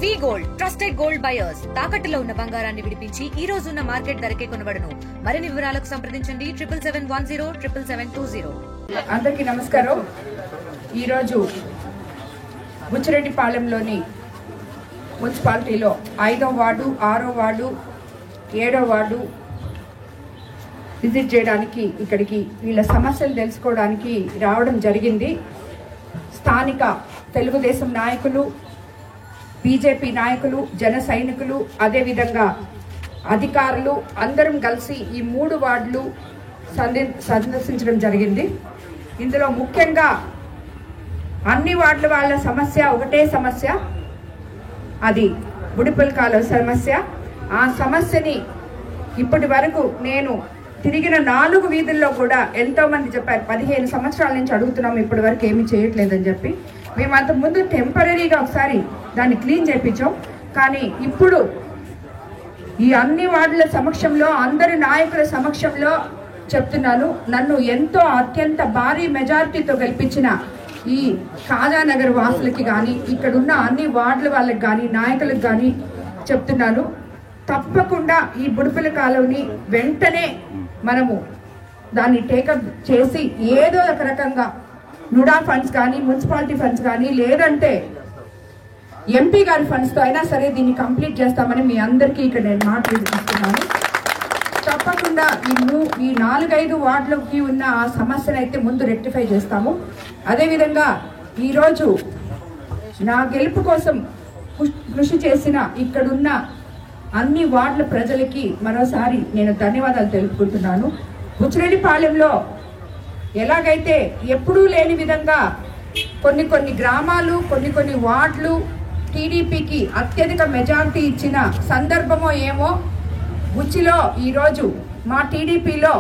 వి gold trusted gold buyers తాకట్టులో ఉన్న బంగారాన్ని విడిపించి ఈ రోజు ఉన్న మార్కెట్ ధరకే కొనబడును. మరిన్ని వివరాలకు సంప్రదించండి 77107720. అందరికీ నమస్కారం. ఈరోజు బుచ్చిరెడ్డిపాలెంలోని మున్సిపాలిటీలో 5వ వార్డు, 6వ వార్డు, 7వ వార్డు విజిట్ చేయడానికి ఇక్కడికి వీళ్ళ సమస్యలు తెలుసుకోవడానికి రావడం జరిగింది. స్థానిక తెలుగుదేశం నాయకులు, బీజేపీ నాయకులు, జన సైనికులు, అదేవిధంగా అధికారులు అందరం కలిసి ఈ 3 వార్డులు సందర్శించడం జరిగింది. ఇందులో ముఖ్యంగా అన్ని వార్డుల వాళ్ళ సమస్య ఒకటే సమస్య, అది బుడిపల్ కాలువ సమస్య. ఆ సమస్యని ఇప్పటి వరకు నేను తిరిగిన 4 వీధుల్లో కూడా ఎంతోమంది చెప్పారు, 15 సంవత్సరాల నుంచి అడుగుతున్నాం, ఇప్పటి వరకు ఏమీ చేయట్లేదని చెప్పి. మేము అంతకుముందు టెంపరీగా ఒకసారి దాన్ని క్లీన్ చేయించాం. కానీ ఇప్పుడు ఈ అన్ని వార్డుల సమక్షంలో, అందరి నాయకుల సమక్షంలో చెప్తున్నాను, నన్ను ఎంతో అత్యంత భారీ మెజారిటీతో గెలిపించిన ఈ కాజానగర్ వాసులకి కానీ, ఇక్కడున్న అన్ని వార్డుల వాళ్ళకి కానీ, నాయకులకు కానీ చెప్తున్నాను, తప్పకుండా ఈ బుడిపల కాలువని వెంటనే మనము దాన్ని టేకప్ చేసి ఏదో ఒక రకంగా నుడా ఫండ్స్ కానీ, మున్సిపాలిటీ ఫండ్స్ కానీ, లేదంటే ఎంపీ గారి ఫండ్స్తో అయినా సరే దీన్ని కంప్లీట్ చేస్తామని మీ అందరికీ ఇక్కడ నేను మాట్లాడుతున్నాను. తప్పకుండా ఈ 4-5 వార్డులకి ఉన్న ఆ సమస్యను అయితే ముందు రెక్టిఫై చేస్తాము. అదేవిధంగా ఈరోజు నా గెలుపు కోసం కృషి చేసిన ఇక్కడున్న అన్ని వార్డుల ప్రజలకి మరోసారి నేను ధన్యవాదాలు తెలుపుకుంటున్నాను. బుచ్చిరెడ్డిపాలెంలో ఎలాగైతే ఎప్పుడూ లేని విధంగా కొన్ని గ్రామాలు, కొన్ని వార్డులు టీడీపీకి అత్యధిక మెజారిటీ ఇచ్చిన సందర్భమో ఏమో, బుచ్చిలో ఈరోజు మా టీడీపీలో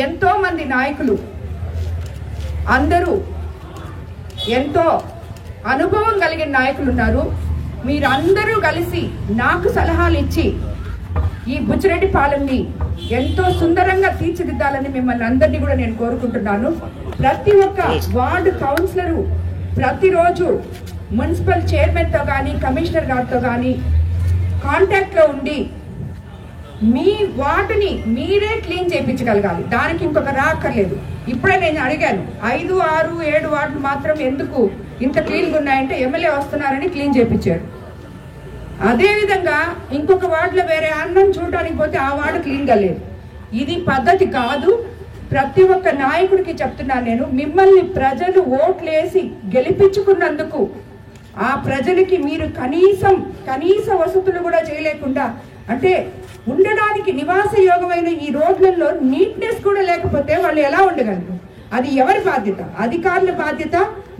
ఎంతోమంది నాయకులు, అందరూ ఎంతో అనుభవం కలిగిన నాయకులు ఉన్నారు. మీరందరూ కలిసి నాకు సలహాలు ఇచ్చి ఈ బుచ్చిరెడ్డిపాలెంని ఎంతో సుందరంగా తీర్చిదిద్దాలని మిమ్మల్ని అందరినీ కూడా నేను కోరుకుంటున్నాను. ప్రతి ఒక్క వార్డు కౌన్సిలరు ప్రతిరోజు మున్సిపల్ చైర్మన్తో కానీ, కమిషనర్ గారితో కానీ కాంటాక్ట్లో ఉండి మీ వార్డుని మీరే క్లీన్ చేయించగలగాలి. దానికి ఇంకొక రాక్కర్లేదు. ఇప్పుడే నేను అడిగాను, 5, 6, 7 వార్డులు మాత్రం ఎందుకు ఇంత క్లీన్గా ఉన్నాయంటే ఎమ్మెల్యే వస్తున్నారని క్లీన్ చేయించారు. అదేవిధంగా ఇంకొక వార్డులో వేరే అన్నం చూడడానికి పోతే ఆ వార్డు క్లీన్గా లేదు. ఇది పద్ధతి కాదు. ప్రతి ఒక్క నాయకుడికి చెప్తున్నాను నేను, మిమ్మల్ని ప్రజలు ఓట్లేసి గెలిపించుకున్నందుకు ఆ ప్రజలకి మీరు కనీస వసతులు కూడా చేయలేకుండా, అంటే ఉండడానికి నివాస యోగమైన ఈ రోడ్లలో నీట్నెస్ కూడా లేకపోతే వాళ్ళు ఎలా ఉండగలరు? అది ఎవరి బాధ్యత? అధికారుల బాధ్యత,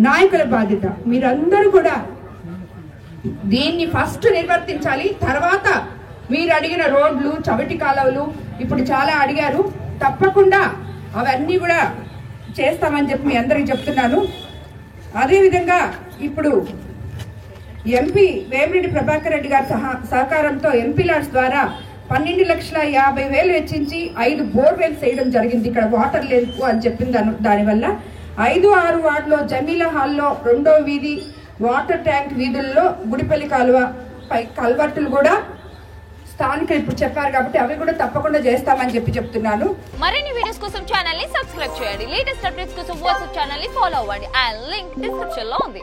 నాయకుల బాధ్యత. మీరందరూ కూడా దీన్ని ఫస్ట్ నిర్వర్తించాలి. తర్వాత మీరు అడిగిన రోడ్లు, చవటి కాలువలు ఇప్పుడు చాలా అడిగారు, తప్పకుండా అవన్నీ కూడా చేస్తామని చెప్పి మీ అందరికి చెప్తున్నాను. అదేవిధంగా ఇప్పుడు ఎంపీ వేమిరెడ్డి ప్రభాకర్ రెడ్డి గారి సహకారంతో ఎంపీ లాడ్స్ ద్వారా 12,50,000 వెచ్చించి 5 బోర్వెల్స్ వేయడం జరిగింది. ఇక్కడ వాటర్ లేదు అని చెప్పింది. దానివల్ల 5, 6 వార్డులో జమీలా హాల్లో 2వ వీధి, వాటర్ ట్యాంక్ వీధుల్లో బుడిపల్లి కాలువ పై కల్వర్టులు కూడా స్థానికులు ఇప్పుడు చెప్పారు కాబట్టి అవి కూడా తప్పకుండా చేస్తామని చెప్తున్నాను. మరిన్ని వీడియోస్ కోసం ఛానల్ ని సబ్స్క్రైబ్ చేయండి. లేటెస్ట్ అప్డేట్స్ కోసం వాట్సాప్ ఛానల్ ని ఫాలో అవ్వండి. ఆ లింక్ డిస్క్రిప్షన్ లో ఉంది.